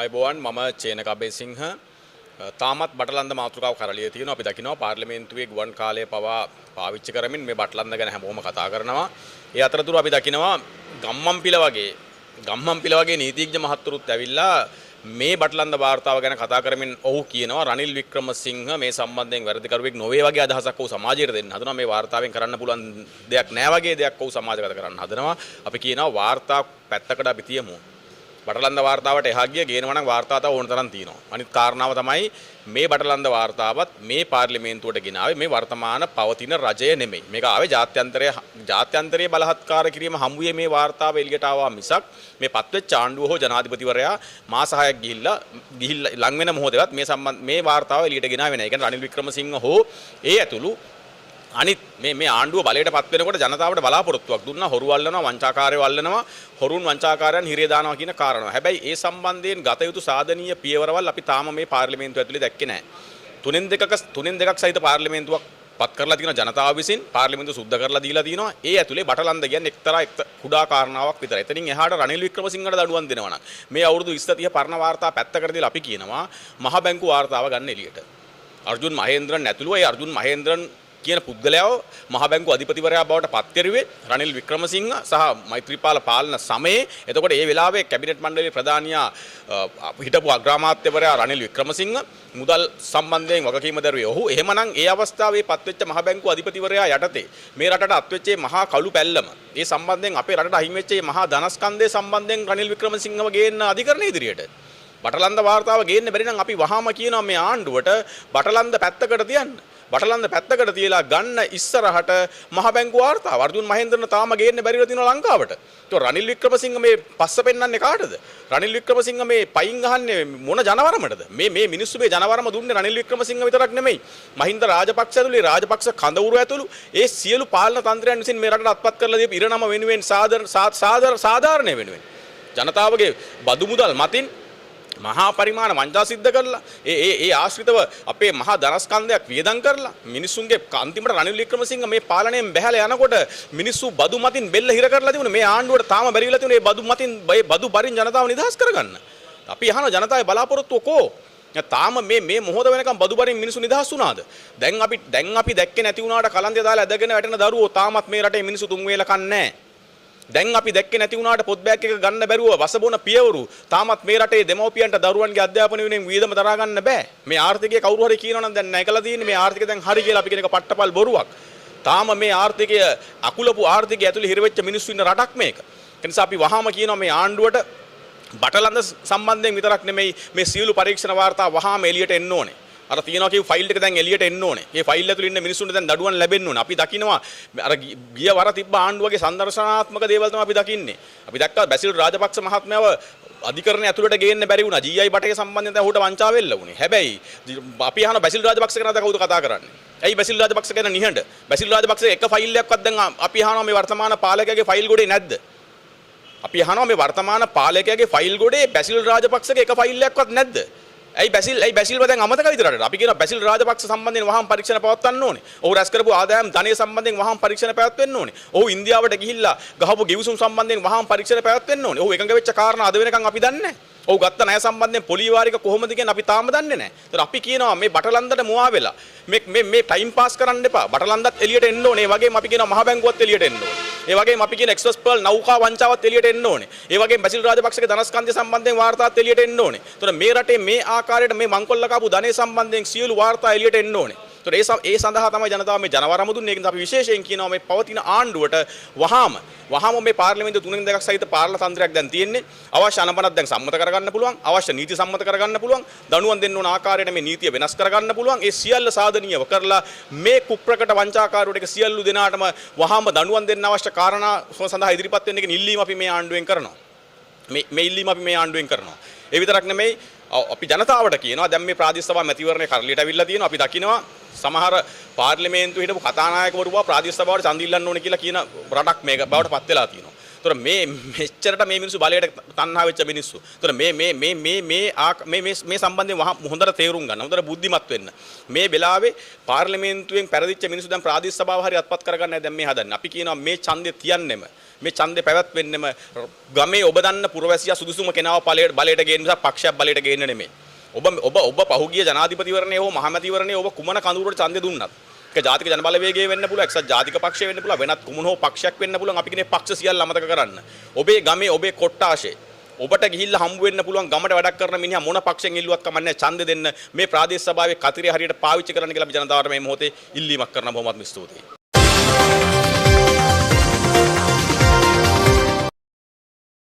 ආයුබෝවන් මම චේනක අබේසිංහ තාමත් බටලන්ද මාතෘකාව කරලිය තියෙනවා අපි දකිනවා පාර්ලිමේන්තුවේ ගුවන් කාලය පවා පාවිච්චි කරමින් මේ බටලන්ද ගැන හැමෝම කතා කරනවා ඒ අතරතුර අපි දකිනවා ගම්මන්පිල වගේ නීතිඥ මහත්වරුත් ඇවිල්ලා මේ බටලන්ද වාර්තාව ගැන කතා කරමින් ඔහු කියනවා රනිල් වික්‍රමසිංහ මේ සම්බන්ධයෙන් වැරදිකරුවෙක් නොවේ වගේ අදහසක් ඔහු සමාජයට දෙන්න හදනවා මේ වාර්තාවෙන් කරන්න පුළුවන් දෙයක් නෑ වගේ දෙයක් ඔහු සමාජගත කරන්න හදනවා අපි කියනවා වාර්තා පැත්තකට අපි තියමු බටලන්ද වාර්තාවට එහා ගිය ගේනවා නම් වාර්තා තව ඕන තරම් තියෙනවා. අනිත් කාරණාව තමයි මේ බටලන්ද වාර්තාවත් මේ පාර්ලිමේන්තුවට ගෙනාවේ මේ වර්තමාන පවතින රජය නෙමෙයි. මේක ආවේ ජාත්‍යන්තරයේ බලහත්කාර කිරීම හමුවේ මේ වාර්තාව එළියට ආවා මිසක් මේ පත්වෙච්ච ආණ්ඩුව හෝ ජනාධිපතිවරයා මාස 6ක් ගිහිල්ලා ලඟ වෙන මොහොතේවත් මේ වාර්තාව එළියට ගෙනාවේ නැහැ. ඒ කියන්නේ රනිල් වික්‍රමසිංහ හෝ ඒ ඇතුළු අනිත් මේ ආණ්ඩුව බලයට පත් වෙනකොට ජනතාවට බලාපොරොත්තුවක් දුන්නා හොරු වල්ලනවා වංචාකාරයෝ වල්ලනවා හොරුන් වංචාකාරයන් හිරේ දානවා කියන කාරණා. හැබැයි ඒ සම්බන්ධයෙන් ගත යුතු සාධනීය පියවරවල් අපි තාම මේ පාර්ලිමේන්තුව ඇතුලේ දැක්කේ නැහැ. තුනෙන් දෙකක් සහිත පාර්ලිමේන්තුවක් පත් කරලා තියෙන ජනතාව විසින් පාර්ලිමේන්තුව සුද්ධ කරලා දීලා තිනවා. ඒ ඇතුලේ බටලන්ද කියන්නේ එක්තරා කුඩා කාරණාවක් විතරයි. එතනින් එහාට රනිල් වික්‍රමසිංහට දඩුවම් දෙනවා නම් මේ අවුරුදු 20 30 පරණ වාර්තා පැත්තකට දාලා අපි කියනවා මහ බැංකු වාර්තාව ගන්න එළියට. අර්ජුන් මහේන්ද්‍රන් ඇතුළු ඒ අර්ජුන් මහේන්ද්‍රන් කියන පුද්ගලයාව මහ බැංකු අධිපතිවරයා බවට පත් කරුවේ රනිල් වික්‍රමසිංහ සහ මෛත්‍රීපාල පාලන සමයේ. එතකොට ඒ වෙලාවේ කැබිනට් මණ්ඩලයේ ප්‍රධානියා හිටපු අග්‍රාමාත්‍යවරයා රනිල් වික්‍රමසිංහ මුදල් සම්බන්ධයෙන් වගකීම දරුවේ ඔහු. එහෙමනම් ඒ අවස්ථාවේ පත්වෙච්ච මහ බැංකු අධිපතිවරයා යටතේ මේ රටට අත්වෙච්ච මහා කළු පැල්ලම ඒ සම්බන්ධයෙන් අපේ රටට අහිමි වෙච්ච මහා ධනස්කන්ධය සම්බන්ධයෙන් රනිල් වික්‍රමසිංහව ගේන්න අධිකරණ ඉදිරියට බටලන්ද වාර්තාව ගේන්න බැරි නම් අපි වහාම කියනවා මේ ආණ්ඩුවට බටලන්ද පැත්තකට තියන්න. බටලන්ද පැත්තකට තියලා ගන්න ඉස්සරහට මහ බැංකු වාර්තාව අර්ජුන් මහේන්ද්‍රන තාම ගේන්න බැරිව තියෙනවා ලංකාවට. ඒක රනිල් වික්‍රමසිංහ මේ පස්ස පෙන්නන්නේ කාටද? රනිල් වික්‍රමසිංහ මේ පයින් ගහන්නේ මොන ජනවරමටද? මේ මිනිස්සු මේ ජනවරම දුන්නේ රනිල් වික්‍රමසිංහ විතරක් නෙමෙයි. මහින්ද රාජපක්ෂ ඇතුළේ රාජපක්ෂ කඳවුරු ඇතුළු ඒ සියලු පාලන තන්ත්‍රයන් විසින් මේ රටට අත්පත් කරලා දීපු ඉරණම වෙනුවෙන් සාධාරණ වෙනුවෙන් ජනතාවගේ බදු මුදල් මතින් මහා පරිමාණ වංචා සිද්ධ කරලා ඒ ආශ්‍රිතව අපේ මහා ධනස්කන්ධයක් වියදම් කරලා මිනිස්සුන්ගේ අන්තිමට රනිල් වික්‍රමසිංහ මේ පාලනයෙන් බැහැලා යනකොට මිනිස්සු බදු මතින් බෙල්ල හිර කරලා තිබුණේ මේ ආණ්ඩුවට තාම බැරි වෙලා තිබුණේ මේ බදු මතින් බදු බරින් ජනතාව නිදහස් කරගන්න. අපි අහන ජනතාවේ බලාපොරොත්තුව කෝ? තාම මේ මොහොත වෙනකම් බදු බරින් මිනිස්සු නිදහස් වුණාද? දැන් අපි දැක්කේ නැති වුණාට කලන්තය දාලා ඇදගෙන වැටෙන දරුවෝ තාමත් මේ රටේ මිනිස්සු තුන් වේල කන්නේ නැහැ. දැන් අපි දැක්කේ නැති වුණාට පොත් බෑග් එක ගන්න බැරුව වසබොන පියවරු තාමත් මේ රටේ දෙමව්පියන්ට දරුවන්ගේ අධ්‍යාපන වෙනුවෙන් වියදම දරා ගන්න බෑ. මේ ආර්ථිකය කවුරු හරි කියනවා නම් දැන් නැකලා තියෙන්නේ මේ ආර්ථිකය දැන් හරි කියලා අපි කියන එක පට්ටපල් බොරුවක්. තාම මේ ආර්ථිකය අකුලපු ආර්ථිකය ඇතුලේ හිරවෙච්ච මිනිස්සු ඉන්න රටක් මේක. ඒ නිසා අපි වහාම කියනවා මේ ආණ්ඩුවට බටලන්ද සම්බන්ධයෙන් විතරක් නෙමෙයි මේ සියලු පරීක්ෂණ වාර්තා වහාම එළියට එන්න ඕනේ. අර තියනවා කියු ෆයිල් එක දැන් එළියට එන්න ඕනේ. මේ ෆයිල් ඇතුළේ ඉන්න මිනිස්සුන්ට දැන් දඩුවම් ලැබෙන්න ඕනේ. අපි දකිනවා අර ගිය වර තිබ්බ ආණ්ඩුවගේ සංදර්ශනාත්මක දේවල් තමයි අපි දකින්නේ. අපි දැක්කා බැසිල් රාජපක්ෂ මහත්මයාව අධිකරණය ඇතුළට ගේන්න බැරි වුණා. GI බටේ සම්බන්ධයෙන් දැන් ඌට වංචා වෙල්ල වුණේ. හැබැයි අපි අහන බැසිල් රාජපක්ෂ ගැන කවුද කතා කරන්නේ? ඇයි බැසිල් රාජපක්ෂ ගැන නිහඬ? බැසිල් රාජපක්ෂ එක ෆයිල් එකක්වත් දැන් අපි අහනවා මේ වර්තමාන පාලකයාගේ ෆයිල් ගොඩේ නැද්ද? අපි අහනවා මේ වර්තමාන පාලකයාගේ ෆයිල් ගොඩේ බැසිල් රාජපක්ෂගේ එක ෆයිල් එකක්වත් නැද්ද? ඇයි බැසිල්ව දැන් අමතක විතරට අපි කියන බැසිල් රාජපක්ෂ සම්බන්ධයෙන් වහාම පරීක්ෂණ පවත්වන්න ඕනේ. ඔහු රැස් කරපු ආදායම් ධනය සම්බන්ධයෙන් වහාම පරීක්ෂණ පැවැත්වෙන්න ඕනේ. ඔහු ඉන්දියාවට ගිහිල්ලා ගහපු ගිවිසුම් සම්බන්ධයෙන් වහාම පරීක්ෂණ පැවැත්වෙන්න ඕනේ. ඔහු එකඟ වෙච්ච කාරණා අද වෙනකන් අපි දන්නේ නැහැ. ඔහු ගත්ත ණය සම්බන්ධයෙන් පොලි වාරික කොහොමද කියන්නේ අපි තාම දන්නේ නැහැ. ඒතර අපි කියනවා මේ බටලන්දට මුවා වෙලා මේ ටයිම් පාස් කරන්න එපා. බටලන්දත් එළියට එන්න ඕනේ. ඒ වගේම අපි කියනවා මහ බැංකුවත් එළියට එන්න ඕනේ. ඒ වගේම අපි කියන එක්ස්ප්‍රස් පර්ල් නෞකා වංචාවත් එළියට එන්න ඕනේ. ඒ වගේම බැසිල් රාජපක්ෂගේ ධනස්කන්ධය සම්බන්ධයෙන් වාර්තාත් එළියට එන්න ඕනේ. ඒතර මේ රටේ මේ ආකාරයට මේ මංකොල්ල කාපු ධනෙ සම්බන්ධයෙන් සියලු වාර්තා එළියට එන්න ඕනේ. ඒතර ඒ සඳහා තමයි ජනතාව මේ ජනවරම දුන්නේ. ඒක නිසා අපි විශේෂයෙන් කියනවා මේ පවතින ආණ්ඩුවට වහාම මේ පාර්ලිමේන්තුව තුනෙන් දෙකක් සහිත පාලන තන්ත්‍රයක් දැන් තියෙන්නේ. අවශ්‍ය අනපනත් දැන් සම්මත කරගන්න පුළුවන්. අවශ්‍ය නීති සම්මත කරගන්න පුළුවන්. දඬුවම් දෙන්න ඕන ආකාරයට මේ නීතිය වෙනස් කරගන්න පුළුවන්. ඒ සියල්ල සාධනීයව කරලා මේ කුප්‍රකට වංචාකාරවට එක සියලු දෙනාටම වහාම දඬුවම් දෙන්න අවශ්‍ය කාරණා සඳහා ඉදිරිපත් වෙන්න එක ඉල්ලීම අපි මේ ආණ්ඩුවෙන් කරනවා. මේ ඉල්ලීම අපි මේ ආණ්ඩුවෙන් කරනවා. ඒ විතරක් නෙමෙයි අපි ජනතාවට කියනවා දැන් මේ ප්‍රාදේශ සභා මැතිවරණය කරලියට අවිල්ලා තියෙනවා. අපි දකිනවා සමහර පාර්ලිමේන්තුවේ හිටපු කතානායකවරු ප්‍රාදේශ සභාවට ඡන්ද ඉල්ලන්න ඕනේ කියලා කියන රටක් මේක බවට පත් වෙලා තියෙනවා. ඒතර මෙච්චරට මේ මිනිස්සු බලයට තණ්හා වෙච්ච මිනිස්සු. ඒතර මේ සම්බන්ධයෙන් හොඳට තේරුම් ගන්න. හොඳට බුද්ධිමත් වෙන්න. මේ වෙලාවේ පාර්ලිමේන්තුවෙන් පෙරදිච්ච මිනිස්සු දැන් ප්‍රාදේශ සභාව හරි අත්පත් කරගන්නයි දැන් මේ හදන්නේ. අපි කියනවා මේ ඡන්දේ තියන්නෙම මේ ඡන්දේ පැවැත්වෙන්නෙම ගමේ ඔබ දන්න පුරවැසියා සුදුසුම කෙනාව බලයට ගේන්න නිසා පක්ෂයක් බලයට ගේන්න නෙමෙයි. ඔබ පහුගිය ජනාධිපතිවරණයේ හෝ මහමැතිවරණයේ ඔබ කුමන කඳවුරට ඡන්දේ දුන්නත් ඒක ජාතික ජනබලවේගය වෙන්න පුළුවන්, එක්සත් ජාතික පක්ෂය වෙන්න පුළුවන්, වෙනත් කුමන හෝ පක්ෂයක් වෙන්න පුළුවන්. අපි කියන්නේ පක්ෂ සියල්ල අමතක කරන්න. ඔබේ ගමේ ඔබේ කොට්ටාශේ ඔබට ගිහිල්ලා හම්බ වෙන්න පුළුවන් ගමට වැඩක් කරන මිනිහා මොන පක්ෂයෙන් ඉල්ලුවත් කමන්නේ ඡන්දෙ දෙන්න මේ ප්‍රාදේශ සභාවේ කතිරේ හරියට පාවිච්චි කරන්න කියලා අපි ජනතාවට මේ මොහොතේ ඉල්ලීමක් කරන බොහොමත්ම ස්තුතියි.